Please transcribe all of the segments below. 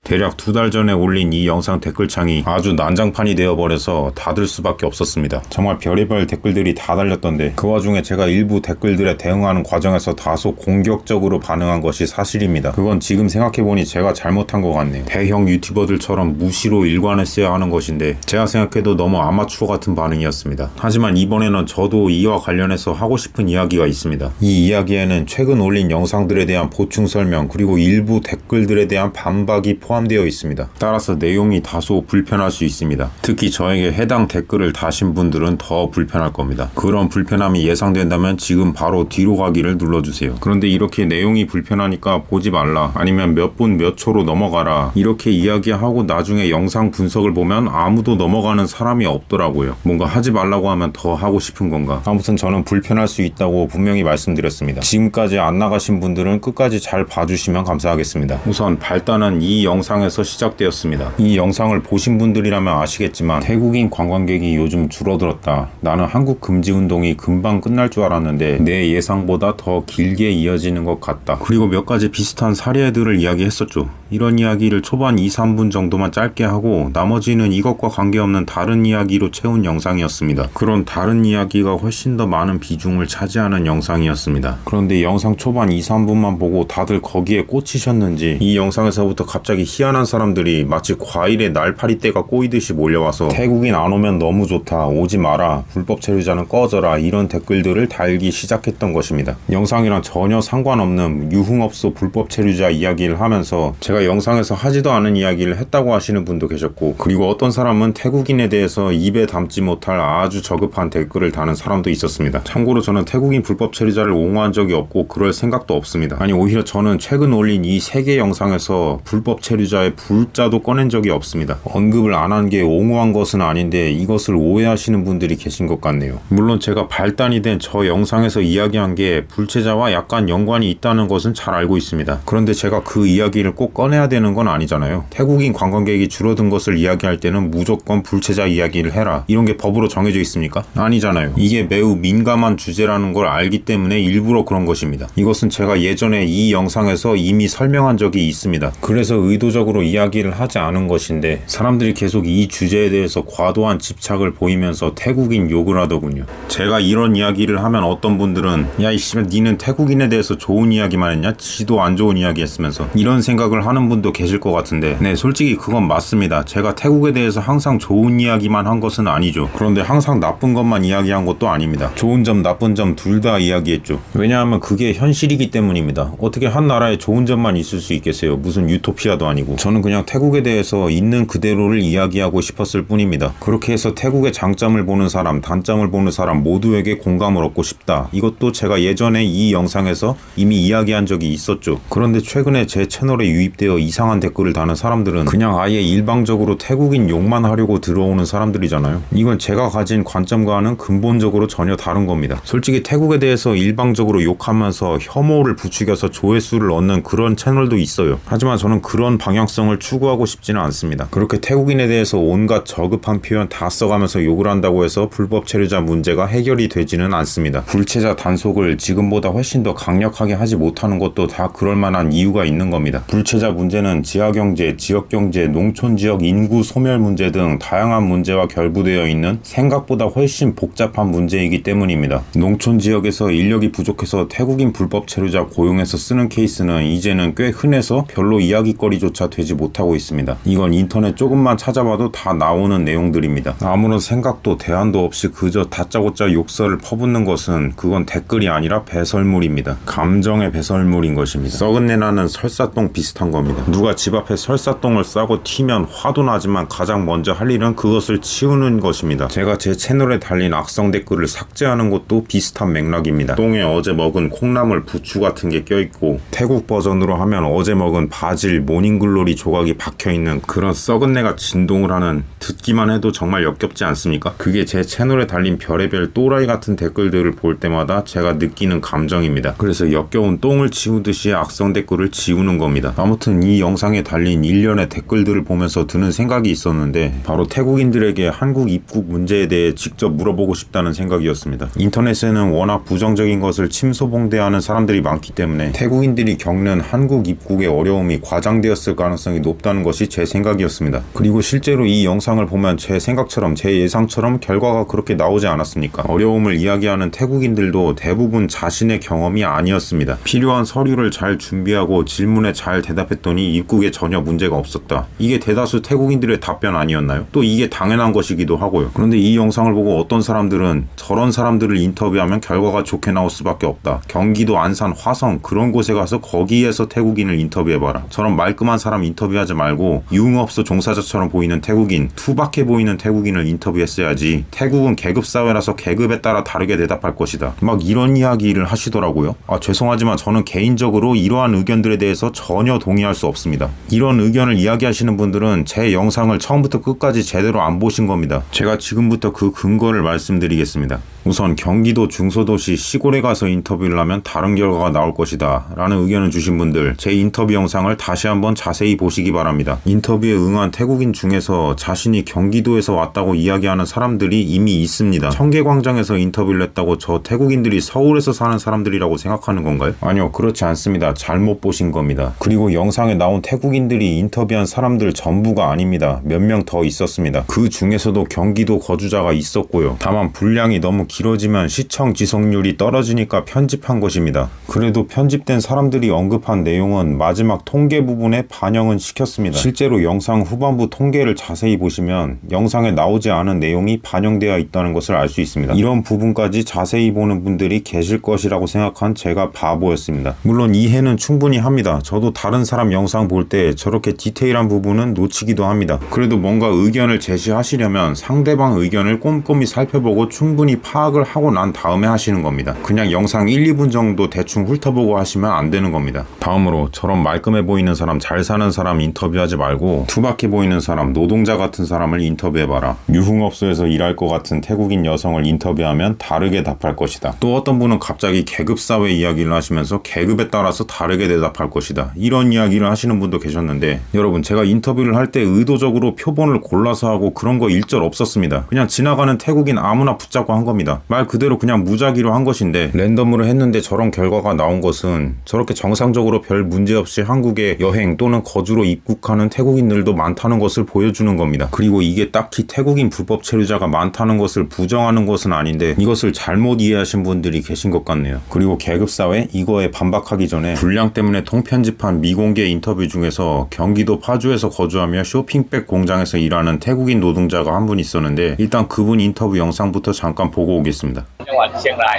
대략 2달 전에 올린 이 영상 댓글창이 아주 난장판이 되어버려서 닫을 수밖에 없었습니다. 정말 별의별 댓글들이 다 달렸던데 그 와중에 제가 일부 댓글들에 대응하는 과정에서 다소 공격적으로 반응한 것이 사실입니다. 그건 지금 생각해보니 제가 잘못한 것 같네요. 대형 유튜버들처럼 무시로 일관했어야 하는 것인데 제가 생각해도 너무 아마추어 같은 반응이었습니다. 하지만 이번에는 저도 이와 관련해서 하고 싶은 이야기가 있습니다. 이 이야기에는 최근 올린 영상들에 대한 보충 설명 그리고 일부 댓글들에 대한 반박이 포함되어 있습니다. 따라서 내용이 다소 불편할 수 있습니다. 특히 저에게 해당 댓글을 다신 분들은 더 불편할 겁니다. 그런 불편함이 예상된다면 지금 바로 뒤로 가기를 눌러주세요. 그런데 이렇게 내용이 불편하니까 보지 말라 아니면 몇 분 몇 초로 넘어가라 이렇게 이야기하고 나중에 영상 분석을 보면 아무도 넘어가는 사람이 없더라고요. 뭔가 하지 말라고 하면 더 하고 싶은 건가. 아무튼 저는 불편할 수 있다고 분명히 말씀드렸습니다. 지금까지 안 나가신 분들은 끝까지 잘 봐주시면 감사하겠습니다. 우선 발단은 이 영상에서 시작되었습니다. 이 영상을 보신 분들이라면 아시겠지만 태국인 관광객이 요즘 줄어들었다. 나는 한국 금지 운동이 금방 끝날 줄 알았는데 내 예상보다 더 길게 이어지는 것 같다. 그리고 몇 가지 비슷한 사례들을 이야기했었죠. 이런 이야기를 초반 2-3분 정도만 짧게 하고 나머지는 이것과 관계없는 다른 이야기로 채운 영상이었습니다. 그런 다른 이야기가 훨씬 더 많은 비중을 차지하는 영상이었습니다. 그런데 영상 초반 2-3분만 보고 다들 거기에 꽂히셨는지 이 영상에서부터 갑자기 희한한 사람들이 마치 과일에 날파리떼가 꼬이듯이 몰려와서 태국인 안 오면 너무 좋다, 오지 마라, 불법 체류자는 꺼져라 이런 댓글들을 달기 시작했던 것입니다. 영상이랑 전혀 상관없는 유흥업소 불법 체류자 이야기를 하면서 제가 영상에서 하지도 않은 이야기를 했다고 하시는 분도 계셨고 그리고 어떤 사람은 태국인에 대해서 입에 담지 못할 아주 저급한 댓글을 다는 사람도 있었습니다. 참고로 저는 태국인 불법 체류자를 옹호한 적이 없고 그럴 생각도 없습니다. 아니 오히려 저는 최근 올린 이 3개 영상에서 불법 체류자의 불자도 꺼낸 적이 없습니다. 언급을 안 한 게 옹호한 것은 아닌데 이것을 오해하시는 분들이 계신 것 같네요. 물론 제가 발단이 된 저 영상에서 이야기한 게 불체자와 약간 연관이 있다는 것은 잘 알고 있습니다. 그런데 제가 그 이야기를 꼭 꺼내야 되는 건 아니잖아요. 태국인 관광객이 줄어든 것을 이야기할 때는 무조건 불체자 이야기를 해라 이런 게 법으로 정해져 있습니까? 아니잖아요. 이게 매우 민감한 주제라는 걸 알기 때문에 일부러 그런 것입니다. 이것은 제가 예전에 이 영상에서 이미 설명한 적이 있습니다. 그래서 의도적으로 이야기를 하지 않은 것인데 사람들이 계속 이 주제에 대해서 과도한 집착을 보이면서 태국인 욕을 하더군요. 제가 이런 이야기를 하면 어떤 분들은 야 이씨발 니는 태국인에 대해서 좋은 이야기만 했냐? 지도 안 좋은 이야기 했으면서 이런 생각을 하는 분도 계실 것 같은데 네 솔직히 그건 맞습니다. 제가 태국에 대해서 항상 좋은 이야기만 한 것은 아니죠. 그런데 항상 나쁜 것만 이야기한 것도 아닙니다. 좋은 점 나쁜 점 둘 다 이야기했죠. 왜냐하면 그게 현실이기 때문입니다. 어떻게 한 나라에 좋은 점만 있을 수 있겠어요. 무슨 유토피아도 아니고. 저는 그냥 태국에 대해서 있는 그대로를 이야기하고 싶었을 뿐입니다. 그렇게 해서 태국의 장점을 보는 사람 단점을 보는 사람 모두에게 공감을 얻고 싶다. 이것도 제가 예전에 이 영상에서 이미 이야기한 적이 있었죠. 그런데 최근에 제 채널에 유입되어 이상한 댓글을 다는 사람들은 그냥 아예 일방적으로 태국인 욕만 하려고 들어오는 사람들이잖아요. 이건 제가 가진 관점과는 근본적으로 전혀 다른 겁니다. 솔직히 태국에 대해서 일방적으로 욕하면서 혐오를 부추겨서 조회수를 얻는 그런 채널도 있어요. 하지만 저는 그런 방향성을 추구하고 싶지는 않습니다. 그렇게 태국인에 대해서 온갖 저급한 표현 다 써가면서 욕을 한다고 해서 불법 체류자 문제가 해결이 되지는 않습니다. 불체자 단속을 지금보다 훨씬 더 강력하게 하지 못하는 것도 다 그럴 만한 이유가 있는 겁니다. 불체자 문제는 지하경제, 지역경제, 농촌지역 인구 소멸 문제 등 다양한 문제와 결부되어 있는 생각보다 훨씬 복잡한 문제이기 때문입니다. 농촌 지역에서 인력이 부족해서 태국인 불법 체류자 고용해서 쓰는 케이스는 이제는 꽤 흔해서 별로 이야기거리조차 되지 못하고 있습니다. 이건 인터넷 조금만 찾아봐도 다 나오는 내용들입니다. 아무런 생각도 대안도 없이 그저 다짜고짜 욕설을 퍼붓는 것은 그건 댓글이 아니라 배설물입니다. 감정의 배설물인 것입니다. 썩은 내 나는 설사똥 비슷한 겁니다. 누가 집 앞에 설사똥을 싸고 튀면 화도 나지만 가장 먼저 할 일은 그것을 치우는 것입니다. 제가 제 채널에 달린 악성 댓글을 삭제하는 것도 비슷한 맥락입니다. 똥에 어제 먹은 콩나물, 부추 같은 게 껴있고 태국 버전으로 하면 어제 먹은 바질, 모닝글로리 조각이 박혀있는 그런 썩은 내가 진동을 하는 듣기만 해도 정말 역겹지 않습니까? 그게 제 채널에 달린 별의별 또라이 같은 댓글들을 볼 때마다 제가 느끼는 감정입니다. 그래서 역겨운 똥을 치우듯이 악성 댓글을 지우는 겁니다. 아무튼 이 영상에 달린 일련의 댓글들을 보면서 드는 생각이 있었는데 바로 태국인들에게 한국 입국 문제에 대해 직접 물어보고 싶다는 생각이었습니다. 인터넷에는 워낙 부정적인 것을 침소봉대하는 사람들이 많기 때문에 태국인들이 겪는 한국 입국의 어려움이 과장되었을 가능성이 높다는 것이 제 생각이었습니다. 그리고 실제로 이 영상을 보면 제 생각처럼 제 예상처럼 결과가 그렇게 나오지 않았습니까? 어려움을 이야기하는 태국인들도 대부분 자신의 경험이 아니었습니다. 필요한 서류를 잘 준비하고 질문에 잘 대답했더니 입국에 전혀 문제가 없었다. 이게 대다수 태국인들의 답변 아니었나요? 또 이게 당연한 것이기도 하고요. 그런데 이 영상을 보고 어떤 사람들은 저런 사람들을 인터뷰하면 결과가 좋게 나올 수밖에 없다. 경기도 안산 화성 그런 곳에 가서 거기에서 태국인을 인터뷰해봐라. 저런 말끔한 사람 인터뷰하지 말고 유흥업소 종사자처럼 보이는 태국인, 투박해 보이는 태국인을 인터뷰했어야지. 태국은 계급사회라서 계급에 따라 다르게 대답할 것이다. 막 이런 이야기를 하시더라고요. 죄송하지만 저는 개인적으로 이러한 의견들에 대해서 전혀 동의할 수 없습니다. 이런 의견을 이야기하시는 분들은 제 영상을 처음부터 끝까지 제대로 안 보신 겁니다. 제가 지금부터 그 근거를 말씀드리겠습니다. 우선 경기도 중소도시 시골에 가서 인터뷰를 하면 다른 결과가 나올 것이다 라는 의견을 주신 분들, 제 인터뷰 영상을 다시 한번 자세히 보시기 바랍니다. 인터뷰에 응한 태국인 중에서 자신이 경기도에서 왔다고 이야기하는 사람들이 이미 있습니다. 청계광장에서 인터뷰를 했다고 저 태국인들이 서울에서 사는 사람들이라고 생각하는 건가요? 아니요, 그렇지 않습니다. 잘못 보신 겁니다. 그리고 영상에 나온 태국인들이 인터뷰한 사람들 전부가 아닙니다. 몇 명 더 있었습니다. 그 중에서도 경기도 거주자가 있었고요. 다만 분량이 너무 길어지면 시청 지속률이 떨어지니까 편집한 것입니다. 그래도 편집된 사람들이 언급한 내용은 마지막 통계 부분에 반영은 시켰습니다. 실제로 영상 후반부 통계를 자세히 보시면 영상에 나오지 않은 내용이 반영되어 있다는 것을 알 수 있습니다. 이런 부분까지 자세히 보는 분들이 계실 것이라고 생각한 제가 바보였습니다. 물론 이해는 충분히 합니다. 저도 다른 사람 영상 볼 때 저렇게 디테일한 부분은 놓치기도 합니다. 그래도 뭔가 의견을 제시하시려면 상대방 의견을 꼼꼼히 살펴보고 충분히 파악을 하고 난 다음에 하시는 겁니다. 그냥 영상 1, 2분 정도 대충 훑어보고 하시면 안 되는 겁니다. 다음으로 저런 말끔해 보이는 사람, 잘 사는 사람 인터뷰하지 말고 투박해 보이는 사람, 노동자 같은 사람을 인터뷰해봐라. 유흥업소에서 일할 것 같은 태국인 여성을 인터뷰하면 다르게 답할 것이다. 또 어떤 분은 갑자기 계급사회 이야기를 하시면서 계급에 따라서 다르게 대답할 것이다. 이런 이야기를 하시는 분도 계셨는데, 여러분, 제가 인터뷰를 할 때 의도적으로 표본을 골라서 하고 그런 거 일절 없었습니다. 그냥 지나가는 태국인 아무나 붙잡고 한 겁니다. 말 그대로 그냥 무작위로 한 것인데, 랜덤으로 했는데 저런 결과가 나온 것은 저렇게 정상적으로 별 문제없이 한국에 여행 또는 거주로 입국하는 태국인들도 많다는 것을 보여주는 겁니다. 그리고 이게 딱히 태국인 불법 체류자가 많다는 것을 부정하는 것은 아닌데 이것을 잘못 이해하신 분들이 계신 것 같네요. 그리고 계급사회, 이거에 반박하기 전에 분량 때문에 통편집한 미공개 인터뷰 중에서 경기도 파주에서 거주하며 쇼핑백 공장에서 일하는 태국인 노동자가 한 분 있었는데, 일단 그분 인터뷰 영상부터 잠깐 보고 오겠습니다. จังหวัดเชียงราย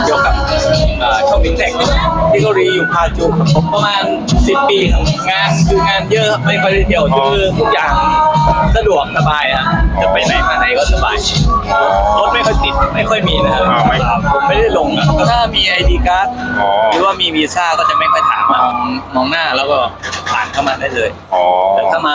เกี่ยวกับช่องฟินเทคที่เกาหลีอยู่พาจูครับผมประมาณ10 ปีครับงานคืองานเยอะไม่ค่อยได้เที่ยวคือทุกอย่างสะดวกสบายครับจะไปไหนมาไหนก็สบายรถไม่ค่อยติดไม่ค่อยมีนะครับผมไม่ได้ลงอ่ะถ้ามี ID การ์ดหรือว่ามีวีซ่าก็จะไม่ค่อยถามมองหน้าแล้วก็ผ่านเข้ามาได้เลยแต่ถ้าม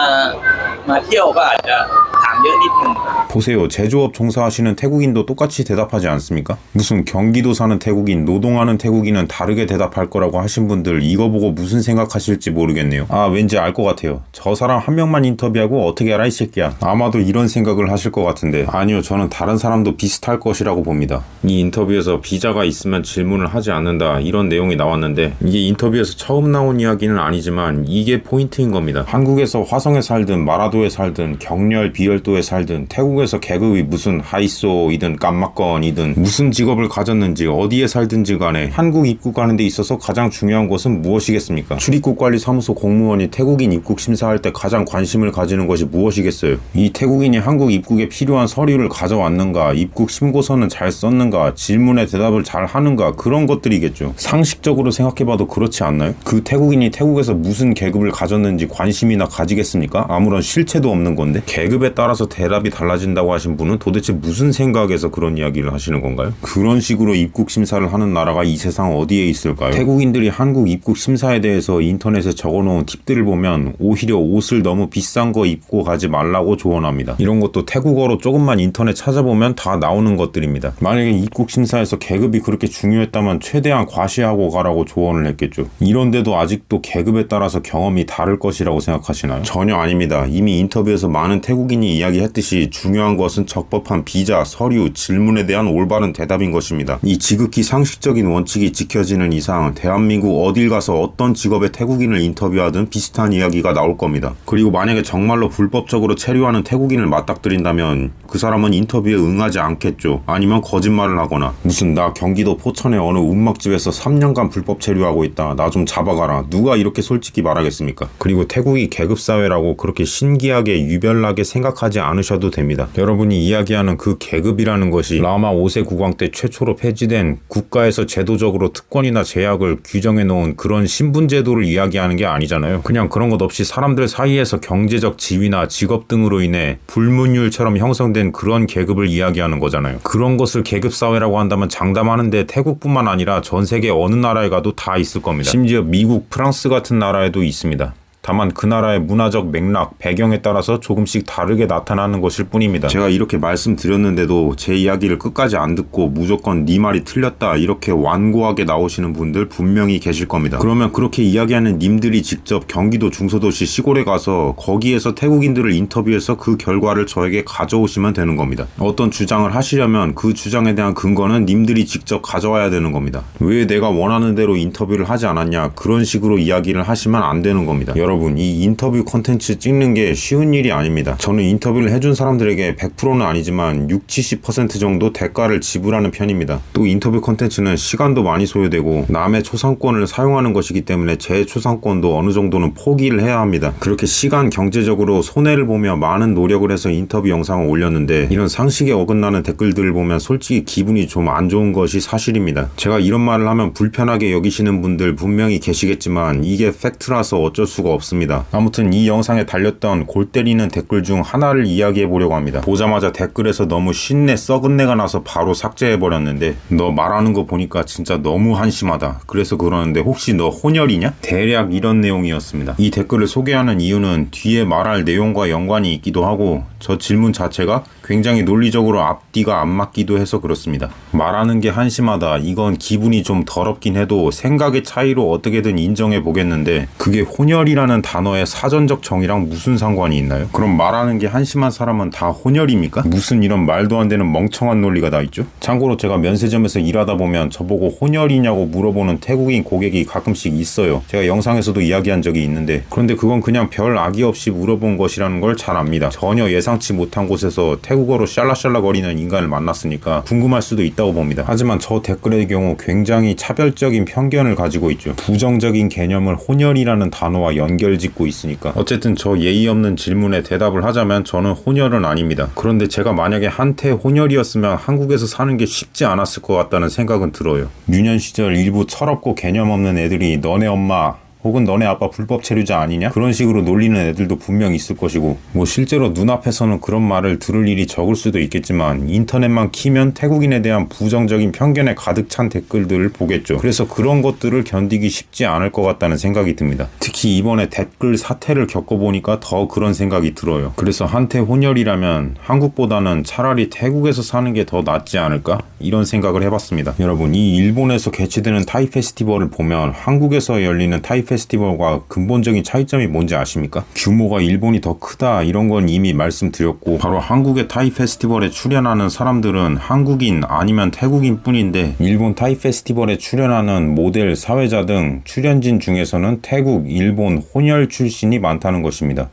าเที่ยวก็อาจจะถามเยอะนิดนึง 보세요. 제조업 종사하시는 태국인도 똑같이 대답하지 않습니까? 무슨 경기도 사는 태국인, 노동하는 태국인은 다르게 대답할 거라고 하신 분들, 이거 보고 무슨 생각하실지 모르겠네요. 왠지 알 것 같아요. 저 사람 한 명만 인터뷰하고 어떻게 알아 이 새끼야. 아마도 이런 생각을 하실 것 같은데, 아니요, 저는 다른 사람도 비슷할 것이라고 봅니다. 이 인터뷰에서 비자가 있으면 질문을 하지 않는다, 이런 내용이 나왔는데, 이게 인터뷰에서 처음 나온 이야기는 아니지만 이게 포인트인 겁니다. 한국에서 화성에 살든 마라도에 살든 경렬 비열도에 살든 태국에서 계급이 무슨 하이소이든 깜막건이든 무슨 직업을 가졌는지 어디에 살든지 간에 한국 입국하는 데 있어서 가장 중요한 것은 무엇이겠습니까? 출입국관리사무소 공무원이 태국인 입국 심사할 때 가장 관심을 가지는 것이 무엇이겠어요? 이 태국인이 한국 입국에 필요한 서류를 가져왔는가, 입국 신고서는 잘 썼는가, 질문에 대답을 잘 하는가, 그런 것들이겠죠. 상식적으로 생각해봐도 그렇지 않나요? 그 태국인이 태국에서 무슨 계급을 가졌는지 관심이나 가지겠습니까? 아무런 실체도 없는 건데. 계급에 따라서 대답이 달라진다고 하신 분은 도대체 무슨 생각에서 그런 이야기를 하시는 건가요? 그런 식으로 입국 심사를 하는 나라가 이 세상 어디에 있을까요? 태국인들이 한국 입국 심사에 대해서 인터넷에 적어놓은 팁들을 보면 오히려 옷을 너무 비싼 거 입고 가지 말라고 조언합니다. 이런 것도 태국어로 조금만 인터넷 찾아보면 다 나오는 것들입니다. 만약에 입국 심사에서 계급이 그렇게 중요했다면 최대한 과시하고 가라고 조언을 했겠죠. 이런데도 아직도 계급에 따라서 경험이 다를 것이라고 생각하시나요? 전혀 아닙니다. 이미 인터뷰에서 많은 태국인이 이야기했듯이 중요한 것은 적법한 비자, 서류, 질문에 대한 올바른 대답인 것입니다. 이 지극히 상식적인 원칙이 지켜지는 이상 대한민국 어딜 가서 어떤 직업의 태국인을 인터뷰하든 비슷한 이야기가 나올 겁니다. 그리고 만약에 정말로 불법적으로 체류하는 태국인을 맞닥뜨린다면 그 사람은 인터뷰에 응하지 않겠죠. 아니면 거짓말을 하거나 무슨 나 경기도 포천의 어느 운막집에서 3년간 불법 체류하고 있다. 나 좀 잡아가라. 누가 이렇게 솔직히 말하겠습니까? 그리고 태국이 계급사회라고 그렇게 신기하게 유별나게 생각하지 않으셔도 됩니다. 여러분이 이야기하는 그 계급이라는 것이 라마 5세 국왕 때 최초로 폐지된 국가에서 제도적으로 특권이나 제약을 규정해 놓은 그런 신분 제도를 이야기하는 게 아니잖아요. 그냥 그런 것 없이 사람들 사이에서 경제적 지위나 직업 등으로 인해 불문율처럼 형성된 그런 계급을 이야기하는 거잖아요. 그런 것을 계급사회라고 한다면 장담하는데 태국뿐만 아니라 전 세계 어느 나라에 가도 다 있을 겁니다. 심지어 미국, 프랑스 같은 나라에도 있습니다. 다만 그 나라의 문화적 맥락, 배경에 따라서 조금씩 다르게 나타나는 것일 뿐입니다. 제가 이렇게 말씀드렸는데도 제 이야기를 끝까지 안 듣고 무조건 네 말이 틀렸다 이렇게 완고하게 나오시는 분들 분명히 계실 겁니다. 그러면 그렇게 이야기하는 님들이 직접 경기도 중소도시 시골에 가서 거기에서 태국인들을 인터뷰해서 그 결과를 저에게 가져오시면 되는 겁니다. 어떤 주장을 하시려면 그 주장에 대한 근거는 님들이 직접 가져와야 되는 겁니다. 왜 내가 원하는 대로 인터뷰를 하지 않았냐 그런 식으로 이야기를 하시면 안 되는 겁니다. 여러분 이 인터뷰 콘텐츠 찍는 게 쉬운 일이 아닙니다. 저는 인터뷰를 해준 사람들에게 100%는 아니지만 60-70% 정도 대가를 지불하는 편입니다. 또 인터뷰 콘텐츠는 시간도 많이 소요되고 남의 초상권을 사용하는 것이기 때문에 제 초상권도 어느 정도는 포기를 해야 합니다. 그렇게 시간 경제적으로 손해를 보며 많은 노력을 해서 인터뷰 영상을 올렸는데 이런 상식에 어긋나는 댓글들을 보면 솔직히 기분이 좀 안 좋은 것이 사실입니다. 제가 이런 말을 하면 불편하게 여기시는 분들 분명히 계시겠지만 이게 팩트라서 어쩔 수가 없습니다. 아무튼 이 영상에 달렸던 골 때리는 댓글 중 하나를 이야기해 보려고 합니다. 보자마자 댓글에서 너무 쉰내 썩은 내가 나서 바로 삭제해 버렸는데 너 말하는 거 보니까 진짜 너무 한심하다. 그래서 그러는데 혹시 너 혼혈이냐? 대략 이런 내용이었습니다. 이 댓글을 소개하는 이유는 뒤에 말할 내용과 연관이 있기도 하고 저 질문 자체가 굉장히 논리적으로 앞뒤가 안 맞기도 해서 그렇습니다. 말하는 게 한심하다. 이건 기분이 좀 더럽긴 해도 생각의 차이로 어떻게든 인정해 보겠는데 그게 혼혈이라는 단어의 사전적 정의랑 무슨 상관이 있나요? 그럼 말하는 게 한심한 사람은 다 혼혈입니까? 무슨 이런 말도 안 되는 멍청한 논리가 다 있죠? 참고로 제가 면세점에서 일하다 보면 저보고 혼혈이냐고 물어보는 태국인 고객이 가끔씩 있어요. 제가 영상에서도 이야기한 적이 있는데 그런데 그건 그냥 별 악의 없이 물어본 것이라는 걸 잘 압니다. 전혀 예상치 못한 곳에서 태국어로 샬라샬라거리는 인간을 만났으니까 궁금할 수도 있다고 봅니다. 하지만 저 댓글의 경우 굉장히 차별적인 편견을 가지고 있죠. 부정적인 개념을 혼혈이라는 단어와 연결짓고 있으니까. 어쨌든 저 예의 없는 질문에 대답을 하자면 저는 혼혈은 아닙니다. 그런데 제가 만약에 한때 혼혈이었으면 한국에서 사는 게 쉽지 않았을 것 같다는 생각은 들어요. 유년 시절 일부 철없고 개념 없는 애들이 너네 엄마 혹은 너네 아빠 불법 체류자 아니냐? 그런 식으로 놀리는 애들도 분명 있을 것이고 뭐 실제로 눈앞에서는 그런 말을 들을 일이 적을 수도 있겠지만 인터넷만 키면 태국인에 대한 부정적인 편견에 가득 찬 댓글들을 보겠죠. 그래서 그런 것들을 견디기 쉽지 않을 것 같다는 생각이 듭니다. 특히 이번에 댓글 사태를 겪어보니까 더 그런 생각이 들어요. 그래서 한때 혼혈이라면 한국보다는 차라리 태국에서 사는 게 더 낫지 않을까? 이런 생각을 해봤습니다. 여러분 이 일본에서 개최되는 타이 페스티벌을 보면 한국에서 열리는 타이 페스티벌과 근본적인 차이점이 뭔지 아십니까? 규모가 일본이 더 크다 이런 건 이미 말씀드렸고 바로 한국의 타이 페스티벌에 출연하는 사람들은 한국인 아니면 태국인 뿐인데 일본 타이 페스티벌에 출연하는 모델, 사회자 등 출연진 중에서는 태국, 일본 혼혈 출신이 많다는 것입니다.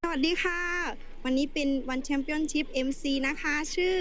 สวัสดีค่ะวันนี้เป็นวันแชมเปี้ยนชิพ MC นะคะชื่อ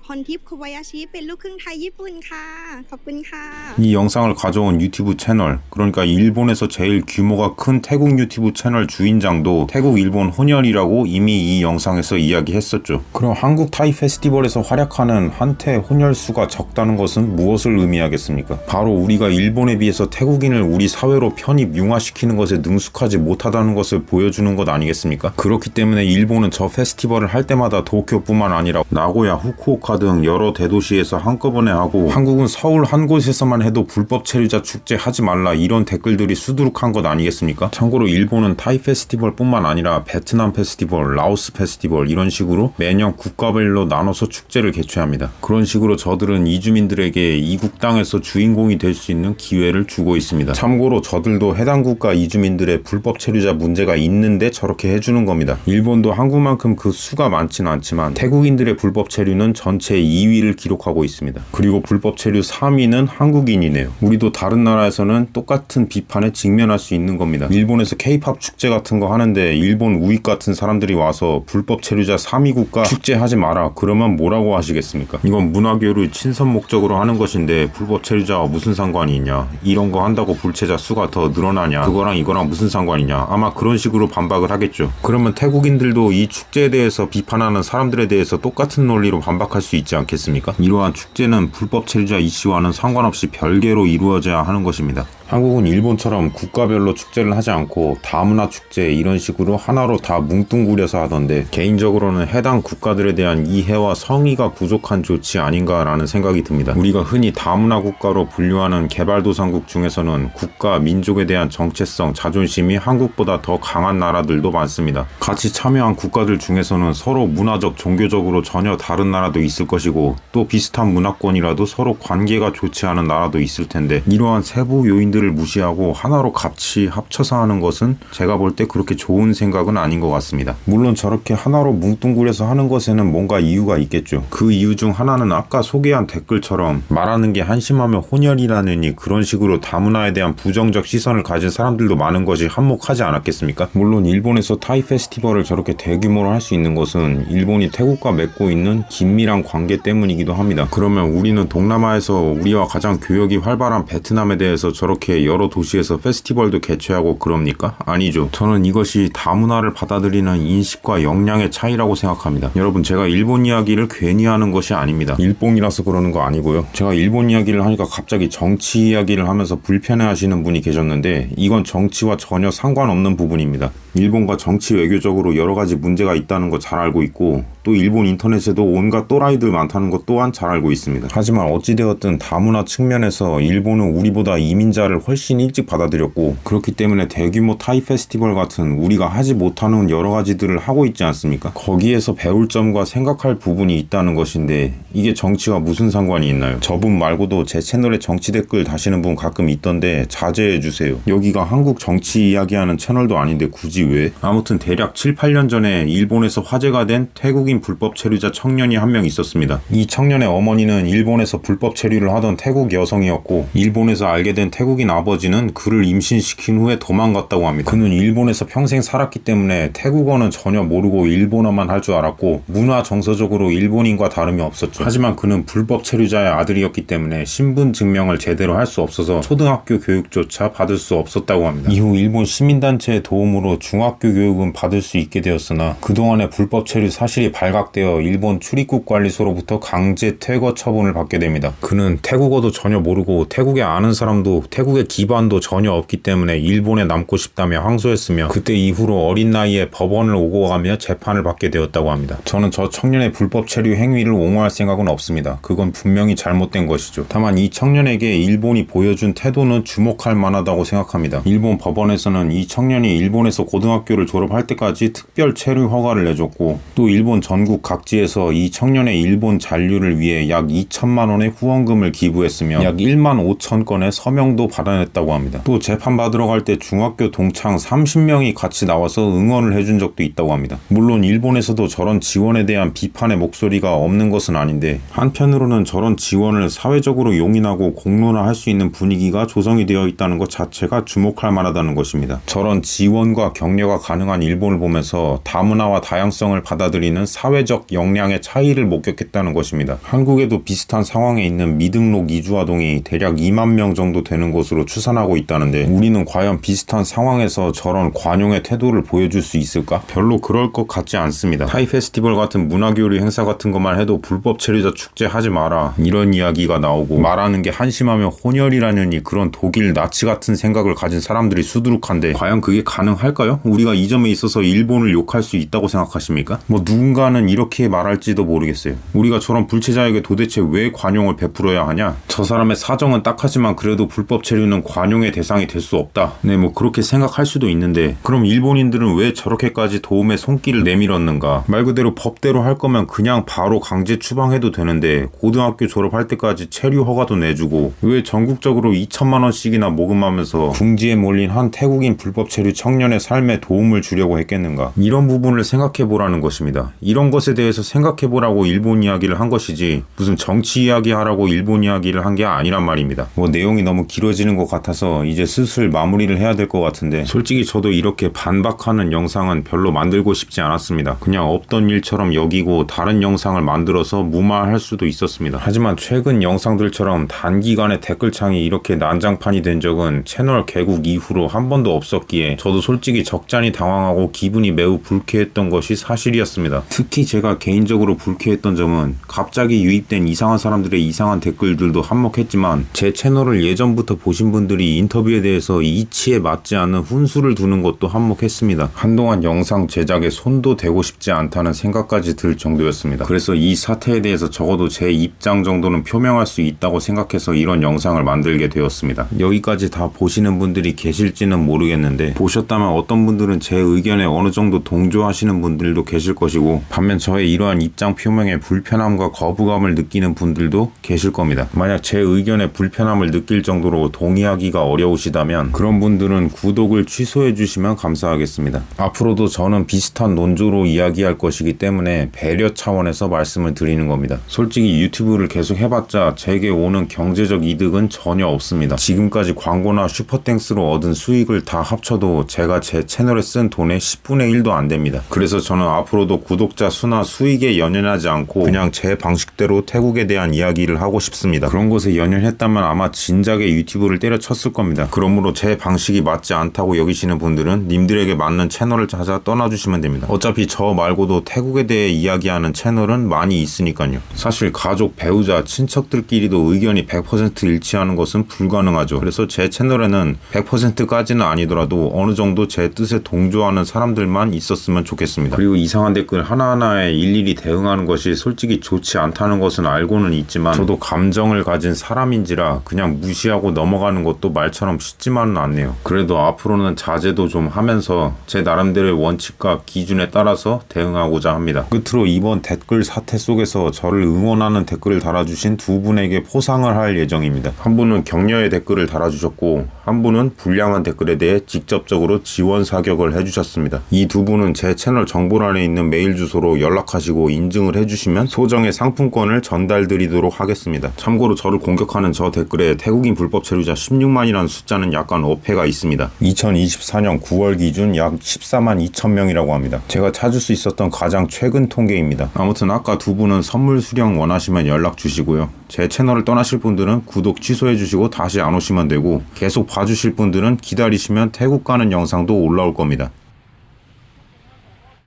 พรทิพย์ โควายาชิเป็นลูกครึ่งไทยญี่ปุ่นค่ะขอบคุณค่ะ 이 영상을 가져온 유튜브 채널 그러니까 일본에서 제일 규모가 큰 태국 유튜브 채널 주인장도 태국 일본 혼혈이라고 이미 이 영상에서 이야기했었죠. 그럼 한국 타이 페스티벌에서 활약하는 한때 혼혈 수가 적다는 것은 무엇을 의미하겠습니까? 바로 우리가 일본에 비해서 태국인을 우리 사회로 편입 융화시키는 것에 능숙하지 못하다는 것을 보여주는 것 아니겠습니까? 그렇기 때문에 일본은 저 페스티벌을 할 때마다 도쿄뿐만 아니라 나고야, 후쿠오카 등 여러 대도시에서 한꺼번에 하고 한국은 서울 한 곳에서만 해도 불법 체류자 축제 하지 말라 이런 댓글들이 수두룩한 것 아니겠습니까? 참고로 일본은 타이 페스티벌뿐만 아니라 베트남 페스티벌, 라오스 페스티벌 이런 식으로 매년 국가별로 나눠서 축제를 개최합니다. 그런 식으로 저들은 이주민들에게 이국 땅에서 주인공이 될 수 있는 기회를 주고 있습니다. 참고로 저들도 해당 국가 이주민들의 불법 체류자 문제가 있는데 저렇게 해주는 겁니다. 일본도 한국만큼 그 수가 많지는 않지만 태국인들의 불법 체류는 전체 2위를 기록하고 있습니다. 그리고 불법 체류 3위는 한국인이네요. 우리도 다른 나라에서는 똑같은 비판에 직면할 수 있는 겁니다. 일본에서 K-팝 축제 같은 거 하는데 일본 우익 같은 사람들이 와서 불법 체류자 3위 국가 축제하지 마라 그러면 뭐라고 하시겠습니까? 이건 문화교류 친선 목적으로 하는 것인데 불법 체류자와 무슨 상관이 있냐, 이런 거 한다고 불체자 수가 더 늘어나냐, 그거랑 이거랑 무슨 상관이냐, 아마 그런 식으로 반박을 하겠죠. 그러면 태국인들도 이 축제에 대해서 비판하는 사람들에 대해서 똑같은 논리로 반박할 수 있지 않겠습니까? 이러한 축제는 불법 체류자 이슈와는 상관없이 별개로 이루어져야 하는 것입니다. 한국은 일본처럼 국가별로 축제를 하지 않고 다문화 축제 이런 식으로 하나로 다 뭉뚱그려서 하던데 개인적으로는 해당 국가들에 대한 이해와 성의가 부족한 조치 아닌가라는 생각이 듭니다. 우리가 흔히 다문화 국가로 분류하는 개발도상국 중에서는 국가, 민족에 대한 정체성, 자존심이 한국보다 더 강한 나라들도 많습니다. 같이 참여한 국가들 중에서는 서로 문화적, 종교적으로 전혀 다른 나라도 있을 것이고 또 비슷한 문화권이라도 서로 관계가 좋지 않은 나라도 있을 텐데 이러한 세부 요인들을 무시하고 하나로 같이 합쳐서 하는 것은 제가 볼 때 그렇게 좋은 생각은 아닌 것 같습니다. 물론 저렇게 하나로 뭉뚱그려서 하는 것에는 뭔가 이유가 있겠죠. 그 이유 중 하나는 아까 소개한 댓글처럼 말하는 게 한심하면 혼혈이라느니 그런 식으로 다문화에 대한 부정적 시선을 가진 사람들도 많은 것이 한몫하지 않았겠습니까? 물론 일본에서 타이 페스티벌을 저렇게 대규모로 할 수 있는 것은 일본이 태국과 맺고 있는 긴밀한 관계 때문이기도 합니다. 그러면 우리는 동남아에서 우리와 가장 교역이 활발한 베트남에 대해서 저렇게 여러 도시에서 페스티벌도 개최하고 그럽니까? 아니죠. 저는 이것이 다문화를 받아들이는 인식과 역량의 차이라고 생각합니다. 여러분, 제가 일본 이야기를 괜히 하는 것이 아닙니다. 일본이라서 그러는 거 아니고요. 제가 일본 이야기를 하니까 갑자기 정치 이야기를 하면서 불편해하시는 분이 계셨는데 이건 정치와 전혀 상관없는 부분입니다. 일본과 정치 외교적으로 여러 가지 문제가 있다는 거 잘 알고 있고 또 일본 인터넷에도 온갖 또라이들 많다는 것 또한 잘 알고 있습니다. 하지만 어찌되었든 다문화 측면에서 일본은 우리보다 이민자를 훨씬 일찍 받아들였고 그렇기 때문에 대규모 타이 페스티벌 같은 우리가 하지 못하는 여러 가지들을 하고 있지 않습니까? 거기에서 배울 점과 생각할 부분이 있다는 것인데 이게 정치와 무슨 상관이 있나요? 저분 말고도 제 채널에 정치 댓글 다시는 분 가끔 있던데 자제해주세요. 여기가 한국 정치 이야기하는 채널도 아닌데 굳이 왜? 아무튼 대략 7, 8년 전에 일본에서 화제가 된 태국인 불법 체류자 청년이 한 명 있었습니다. 이 청년의 어머니는 일본에서 불법 체류를 하던 태국 여성이었고 일본에서 알게 된 태국인 아버지는 그를 임신시킨 후에 도망갔다고 합니다. 그는 일본에서 평생 살았기 때문에 태국어는 전혀 모르고 일본어만 할 줄 알았고 문화 정서적으로 일본인과 다름이 없었죠. 하지만 그는 불법 체류자의 아들이었기 때문에 신분 증명을 제대로 할 수 없어서 초등학교 교육조차 받을 수 없었다고 합니다. 이후 일본 시민단체의 도움으로 중학교 교육은 받을 수 있게 되었으나 그동안의 불법 체류 사실이 발각되어 일본 출입국 관리소로부터 강제 퇴거 처분을 받게 됩니다. 그는 태국어도 전혀 모르고 태국에 아는 사람도 태국의 기반도 전혀 없기 때문에 일본에 남고 싶다며 항소했으며 그때 이후로 어린 나이에 법원을 오고 가며 재판을 받게 되었다고 합니다. 저는 저 청년의 불법 체류 행위를 옹호할 생각은 없습니다. 그건 분명히 잘못된 것이죠. 다만 이 청년에게 일본이 보여준 태도는 주목할 만하다고 생각합니다. 일본 법원에서는 이 청년이 일본에서 고등학교를 졸업할 때까지 특별 체류 허가를 내줬고 또 일본 전국 각지에서 이 청년의 일본 잔류를 위해 약 2천만 원의 후원금을 기부했으며 약 1만 5천 건의 서명도 받아냈다고 합니다. 또 재판받으러 갈 때 중학교 동창 30명이 같이 나와서 응원을 해준 적도 있다고 합니다. 물론 일본에서도 저런 지원에 대한 비판의 목소리가 없는 것은 아닌데 한편으로는 저런 지원을 사회적으로 용인하고 공론화할 수 있는 분위기가 조성이 되어 있다는 것 자체가 주목할 만하다는 것입니다. 저런 지원과 격려가 가능한 일본을 보면서 다문화와 다양성을 받아들이는 사회적 역량의 차이를 목격했다는 것입니다. 한국에도 비슷한 상황에 있는 미등록 이주아동이 대략 2만 명 정도 되는 곳으로 것으로 추산하고 있다는데 우리는 과연 비슷한 상황에서 저런 관용의 태도를 보여줄 수 있을까? 별로 그럴 것 같지 않습니다. 타이 페스티벌 같은 문화교류 행사 같은 것만 해도 불법 체류자 축제 하지 마라 이런 이야기가 나오고 말하는 게 한심하며 혼혈이라느니 그런 독일 나치 같은 생각을 가진 사람들이 수두룩한데 과연 그게 가능할까요? 우리가 이 점에 있어서 일본을 욕할 수 있다고 생각하십니까? 뭐 누군가는 이렇게 말할지도 모르겠어요. 우리가 저런 불체자에게 도대체 왜 관용을 베풀어야 하냐? 저 사람의 사정은 딱하지만 그래도 불법 체류는 관용의 대상이 될 수 없다. 네, 뭐 그렇게 생각할 수도 있는데 그럼 일본인들은 왜 저렇게까지 도움의 손길을 내밀었는가? 말 그대로 법대로 할 거면 그냥 바로 강제 추방해도 되는데 고등학교 졸업할 때까지 체류 허가도 내주고 왜 전국적으로 2천만 원씩이나 모금하면서 궁지에 몰린 한 태국인 불법 체류 청년의 삶에 도움을 주려고 했겠는가? 이런 부분을 생각해 보라는 것입니다. 이런 것에 대해서 생각해 보라고 일본 이야기를 한 것이지 무슨 정치 이야기 하라고 일본 이야기를 한 게 아니란 말입니다. 뭐 내용이 너무 길어지는 것 같아서 이제 슬슬 마무리를 해야 될 것 같은데 솔직히 저도 이렇게 반박하는 영상은 별로 만들고 싶지 않았습니다. 그냥 없던 일처럼 여기고 다른 영상을 만들어서 무마할 수도 있었습니다. 하지만 최근 영상들처럼 단기간에 댓글창이 이렇게 난장판이 된 적은 채널 개국 이후로 한 번도 없었기에 저도 솔직히 적잖이 당황하고 기분이 매우 불쾌했던 것이 사실이었습니다. 특히 제가 개인적으로 불쾌했던 점은 갑자기 유입된 이상한 사람들의 이상한 댓글들도 한몫했지만 제 채널을 예전부터 보신 분들이 인터뷰에 대해서 이치에 맞지 않는 훈수를 두는 것도 한몫했습니다. 한동안 영상 제작에 손도 대고 싶지 않다는 생각까지 들 정도였습니다. 그래서 이 사태에 대해서 적어도 제 입장 정도는 표명할 수 있다고 생각해서 이런 영상을 만들게 되었습니다. 여기까지 다 보시는 분들이 계실지는 모르겠는데 보셨다면 어떤 분들은 제 의견에 어느 정도 동조하시는 분들도 계실 것이고 반면 저의 이러한 입장 표명에 불편함과 거부감을 느끼는 분들도 계실 겁니다. 만약 제 의견에 불편함을 느낄 정도로 동의하기가 어려우시다면 그런 분들은 구독을 취소해 주시면 감사하겠습니다. 앞으로도 저는 비슷한 논조로 이야기할 것이기 때문에 배려 차원에서 말씀을 드리는 겁니다. 솔직히 유튜브를 계속 해봤자 제게 오는 경제적 이득은 전혀 없습니다. 지금까지 광고나 슈퍼땡스로 얻은 수익을 다 합쳐도 제가 제 채널에 쓴 돈의 10분의 1도 안 됩니다. 그래서 저는 앞으로도 구독자 수나 수익에 연연하지 않고 그냥 제 방식대로 태국에 대한 이야기를 하고 싶습니다. 그런 것에 연연했다면 아마 진작에 유튜브를 때려쳤을 겁니다. 그러므로 제 방식이 맞지 않다고 여기시는 분들은 님들에게 맞는 채널을 찾아 떠나주시면 됩니다. 어차피 저 말고도 태국에 대해 이야기하는 채널은 많이 있으니까요. 사실 가족, 배우자, 친척들끼리도 의견이 100% 일치하는 것은 불가능하죠. 그래서 제 채널에는 100%까지는 아니더라도 어느 정도 제 뜻에 동조하는 사람들만 있었으면 좋겠습니다. 그리고 이상한 댓글 하나하나에 일일이 대응하는 것이 솔직히 좋지 않다는 것은 알고는 있지만 저도 감정을 가진 사람인지라 그냥 무시하고 넘어가는 것도 말처럼 쉽지만은 않네요. 그래도 앞으로는 자제도 좀 하면서 제 나름대로의 원칙과 기준에 따라서 대응하고자 합니다. 끝으로 이번 댓글 사태 속에서 저를 응원하는 댓글을 달아주신 두 분에게 포상을 할 예정입니다. 한 분은 격려의 댓글을 달아주셨고 한 분은 불량한 댓글에 대해 직접적으로 지원 사격을 해주셨습니다. 이 두 분은 제 채널 정보란에 있는 메일 주소로 연락하시고 인증을 해주시면 소정의 상품권을 전달드리도록 하겠습니다. 참고로 저를 공격하는 저 댓글에 태국인 불법 체류자 16만이라는 숫자는 약간 어폐가 있습니다. 2024년 9월 기준 약 14만 2천 명이라고 합니다. 제가 찾을 수 있었던 가장 최근 통계입니다. 아무튼 아까 두 분은 선물 수령 원하시면 연락 주시고요. 제 채널을 떠나실 분들은 구독 취소해 주시고 다시 안 오시면 되고 계속 봐주실 분들은 기다리시면 태국 가는 영상도 올라올 겁니다.